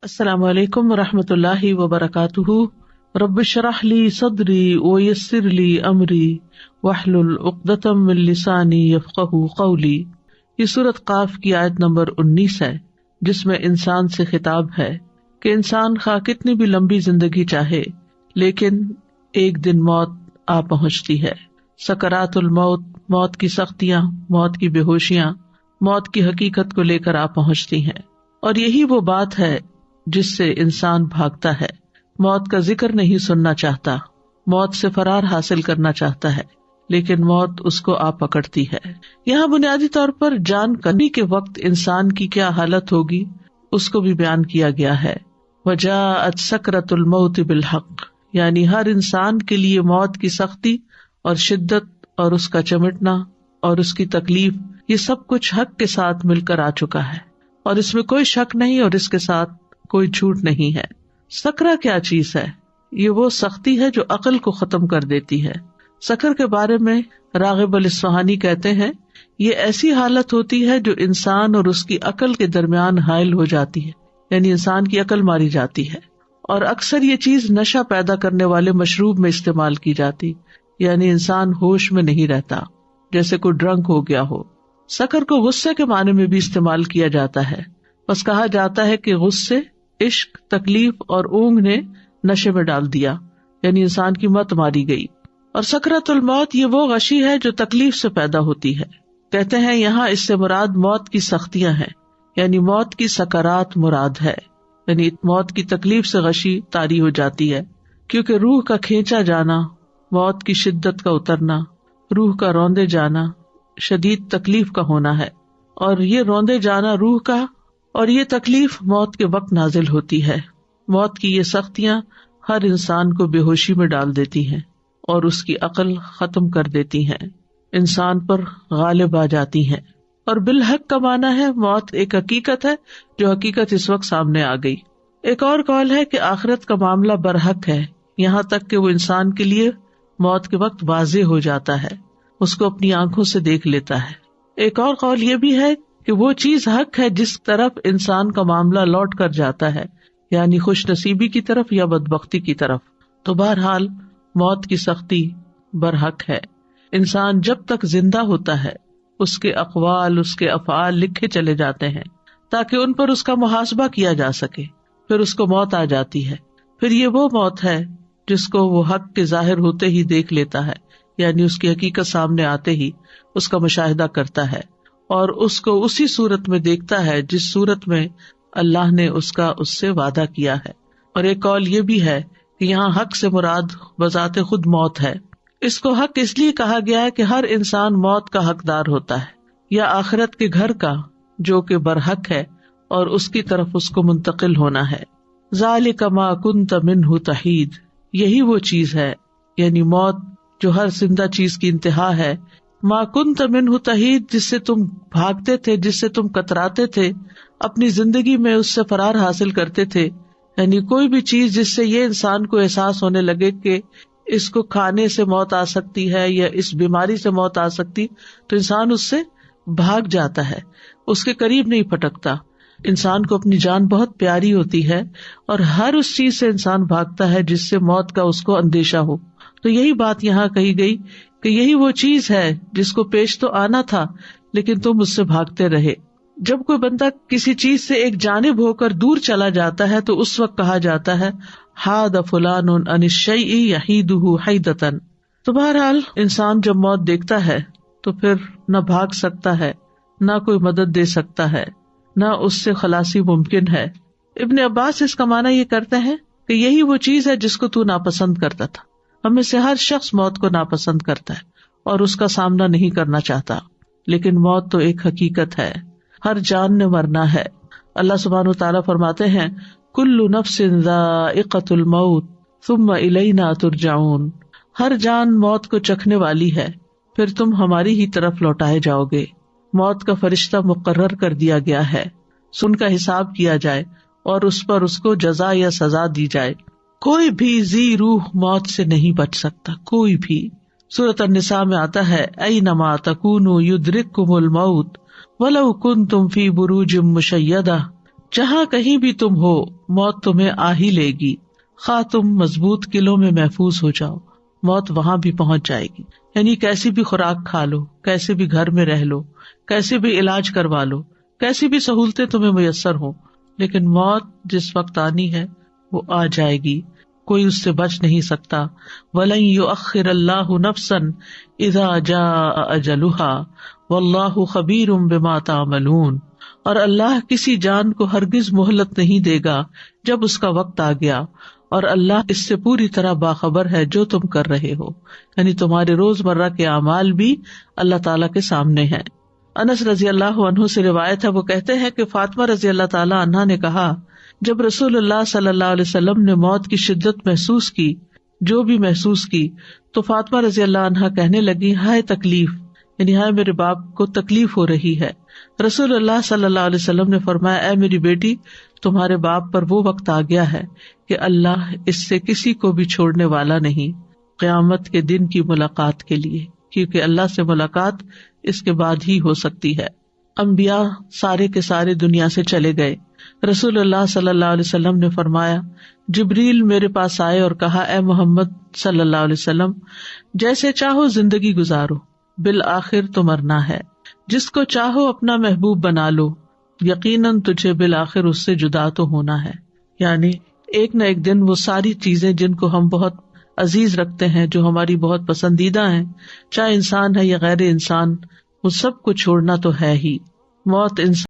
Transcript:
السلام علیکم ورحمۃ اللہ وبرکاتہ۔ رب اشرح لی صدری ویسر لی امری واحلل عقدۃ من لسانی یفقہوا قولی۔ یہ سورۃ قاف کی آیت نمبر 19 ہے، جس میں انسان سے خطاب ہے کہ انسان خواہ کتنی بھی لمبی زندگی چاہے، لیکن ایک دن موت آ پہنچتی ہے۔ سکرات الموت، موت کی سختیاں، موت کی بے ہوشیاں، موت کی حقیقت کو لے کر آ پہنچتی ہیں، اور یہی وہ بات ہے جس سے انسان بھاگتا ہے۔ موت کا ذکر نہیں سننا چاہتا، موت سے فرار حاصل کرنا چاہتا ہے، لیکن موت اس کو آ پکڑتی ہے۔ یہاں بنیادی طور پر جان کنی کے وقت انسان کی کیا حالت ہوگی اس کو بھی بیان کیا گیا ہے۔ وجاءت سکرۃ الموت بالحق، یعنی ہر انسان کے لیے موت کی سختی اور شدت اور اس کا چمٹنا اور اس کی تکلیف، یہ سب کچھ حق کے ساتھ مل کر آ چکا ہے، اور اس میں کوئی شک نہیں اور اس کے ساتھ کوئی جھوٹ نہیں ہے۔ سکرہ کیا چیز ہے؟ یہ وہ سختی ہے جو عقل کو ختم کر دیتی ہے۔ سکر کے بارے میں راغب الاصفہانی کہتے ہیں، یہ ایسی حالت ہوتی ہے جو انسان اور اس کی عقل کے درمیان حائل ہو جاتی ہے، یعنی انسان کی عقل ماری جاتی ہے، اور اکثر یہ چیز نشہ پیدا کرنے والے مشروب میں استعمال کی جاتی، یعنی انسان ہوش میں نہیں رہتا، جیسے کوئی ڈرنک ہو گیا ہو۔ سکر کو غصے کے معنی میں بھی استعمال کیا جاتا ہے، بس کہا جاتا ہے کہ غصے، عشق، تکلیف اور اونگ نے نشے میں ڈال دیا، یعنی انسان کی مت ماری گئی۔ اور سکرۃ الموت یہ وہ غشی ہے جو تکلیف سے پیدا ہوتی ہے۔ کہتے ہیں یہاں اس سے مراد موت کی سختیاں ہیں، یعنی موت کی سکرات مراد ہے، یعنی موت کی تکلیف سے غشی طاری ہو جاتی ہے، کیونکہ روح کا کھینچا جانا، موت کی شدت کا اترنا، روح کا روندے جانا شدید تکلیف کا ہونا ہے، اور یہ روندے جانا روح کا اور یہ تکلیف موت کے وقت نازل ہوتی ہے۔ موت کی یہ سختیاں ہر انسان کو بے ہوشی میں ڈال دیتی ہیں اور اس کی عقل ختم کر دیتی ہیں، انسان پر غالب آ جاتی ہیں۔ اور بالحق کا معنی ہے موت ایک حقیقت ہے جو حقیقت اس وقت سامنے آ گئی۔ ایک اور قول ہے کہ آخرت کا معاملہ برحق ہے، یہاں تک کہ وہ انسان کے لیے موت کے وقت واضح ہو جاتا ہے، اس کو اپنی آنکھوں سے دیکھ لیتا ہے۔ ایک اور قول یہ بھی ہے کہ وہ چیز حق ہے جس طرف انسان کا معاملہ لوٹ کر جاتا ہے، یعنی خوش نصیبی کی طرف یا بدبختی کی طرف۔ تو بہرحال موت کی سختی برحق ہے۔ انسان جب تک زندہ ہوتا ہے اس کے اقوال، اس کے افعال لکھے چلے جاتے ہیں تاکہ ان پر اس کا محاسبہ کیا جا سکے، پھر اس کو موت آ جاتی ہے۔ پھر یہ وہ موت ہے جس کو وہ حق کے ظاہر ہوتے ہی دیکھ لیتا ہے، یعنی اس کی حقیقت سامنے آتے ہی اس کا مشاہدہ کرتا ہے اور اس کو اسی صورت میں دیکھتا ہے جس صورت میں اللہ نے اس سے وعدہ کیا ہے۔ اور ایک قول یہ بھی ہے کہ یہاں حق سے مراد بذات خود موت ہے۔ اس کو حق اس لیے کہا گیا ہے کہ ہر انسان موت کا حقدار ہوتا ہے، یا آخرت کے گھر کا جو کہ برحق ہے اور اس کی طرف اس کو منتقل ہونا ہے۔ ذالک ما کنت منہ تحید، یہی وہ چیز ہے، یعنی موت جو ہر زندہ چیز کی انتہا ہے۔ ما کنت منہ تحید، جس سے تم بھاگتے تھے، جس سے تم کتراتے تھے، اپنی زندگی میں اس سے فرار حاصل کرتے تھے، یعنی کوئی بھی چیز جس سے یہ انسان کو احساس ہونے لگے کہ اس کو کھانے سے موت آ سکتی ہے یا اس بیماری سے موت آ سکتی، تو انسان اس سے بھاگ جاتا ہے، اس کے قریب نہیں پھٹکتا۔ انسان کو اپنی جان بہت پیاری ہوتی ہے اور ہر اس چیز سے انسان بھاگتا ہے جس سے موت کا اس کو اندیشہ ہو۔ تو یہی بات یہاں کہی گئی کہ یہی وہ چیز ہے جس کو پیش تو آنا تھا لیکن تم اس سے بھاگتے رہے۔ جب کوئی بندہ کسی چیز سے ایک جانب ہو کر دور چلا جاتا ہے تو اس وقت کہا جاتا ہے حاد فلان عن الشیء یحیدہ حیدۃ۔ تو بہرحال انسان جب موت دیکھتا ہے تو پھر نہ بھاگ سکتا ہے، نہ کوئی مدد دے سکتا ہے، نہ اس سے خلاصی ممکن ہے۔ ابن عباس اس کا معنی یہ کرتے ہیں کہ یہی وہ چیز ہے جس کو تو ناپسند کرتا تھا۔ ہم میں سے ہر شخص موت کو ناپسند کرتا ہے اور اس کا سامنا نہیں کرنا چاہتا، لیکن موت تو ایک حقیقت ہے، ہر جان نے مرنا ہے۔ اللہ سبحانہ وتعالیٰ فرماتے ہیں کل نفس ذائقۃ الموت ثم الینا ترجعون، ہر جان موت کو چکھنے والی ہے، پھر تم ہماری ہی طرف لوٹائے جاؤ گے۔ موت کا فرشتہ مقرر کر دیا گیا ہے، سن کا حساب کیا جائے اور اس پر اس کو جزا یا سزا دی جائے۔ کوئی بھی ذی روح موت سے نہیں بچ سکتا، کوئی بھی۔ سورۃ النساء میں آتا ہے اینما تکونوا یدرککم الموت ولو کنتم فی بروج مشیدہ، جہاں کہیں بھی تم ہو موت تمہیں آ ہی لے گی، خواہ تم مضبوط قلعوں میں محفوظ ہو جاؤ، موت وہاں بھی پہنچ جائے گی. یعنی کیسی بھی خوراک کھا لو، کیسے بھی گھر میں رہ لو، کیسے بھی علاج کروا لو، کیسی بھی سہولتیں تمہیں میسر ہوں، لیکن موت جس وقت آنی ہے وہ آ جائے گی، کوئی اس سے بچ نہیں سکتا. وَلَن يُؤَخِّرَ اللَّهُ نَفْسًا إِذَا جَاءَ أَجَلُهَا وَاللَّهُ خَبِيرٌ بِمَا تَعْمَلُونَ. اور اللہ کسی جان کو ہرگز مہلت نہیں دے گا جب اس کا وقت آ گیا، اور اللہ اس سے پوری طرح باخبر ہے جو تم کر رہے ہو. یعنی تمہارے روزمرہ کے اعمال بھی اللہ تعالیٰ کے سامنے ہیں. انس رضی اللہ عنہ سے روایت ہے، وہ کہتے ہیں کہ فاطمہ رضی اللہ تعالیٰ عنہا نے کہا، جب رسول اللہ صلی اللہ علیہ وسلم نے موت کی شدت محسوس کی، جو بھی محسوس کی، تو فاطمہ رضی اللہ عنہا کہنے لگی، ہائے تکلیف، یعنی ہائے میرے باپ کو تکلیف ہو رہی ہے. رسول اللہ صلی اللہ علیہ وسلم نے فرمایا، اے میری بیٹی، تمہارے باپ پر وہ وقت آ گیا ہے کہ اللہ اس سے کسی کو بھی چھوڑنے والا نہیں قیامت کے دن کی ملاقات کے لیے، کیونکہ اللہ سے ملاقات اس کے بعد ہی ہو سکتی ہے. انبیاء سارے کے سارے دنیا سے چلے گئے. رسول اللہ صلی اللہ علیہ وسلم نے فرمایا، جبریل میرے پاس آئے اور کہا، اے محمد صلی اللہ علیہ وسلم، جیسے چاہو زندگی گزارو، بالآخر تو مرنا ہے. جس کو چاہو اپنا محبوب بنا لو، یقیناً تجھے بالآخر اس سے جدا تو ہونا ہے. یعنی ایک نہ ایک دن وہ ساری چیزیں جن کو ہم بہت عزیز رکھتے ہیں، جو ہماری بہت پسندیدہ ہیں، چاہے انسان ہے یا غیر انسان، وہ سب کو چھوڑنا تو ہے ہی. موت انسان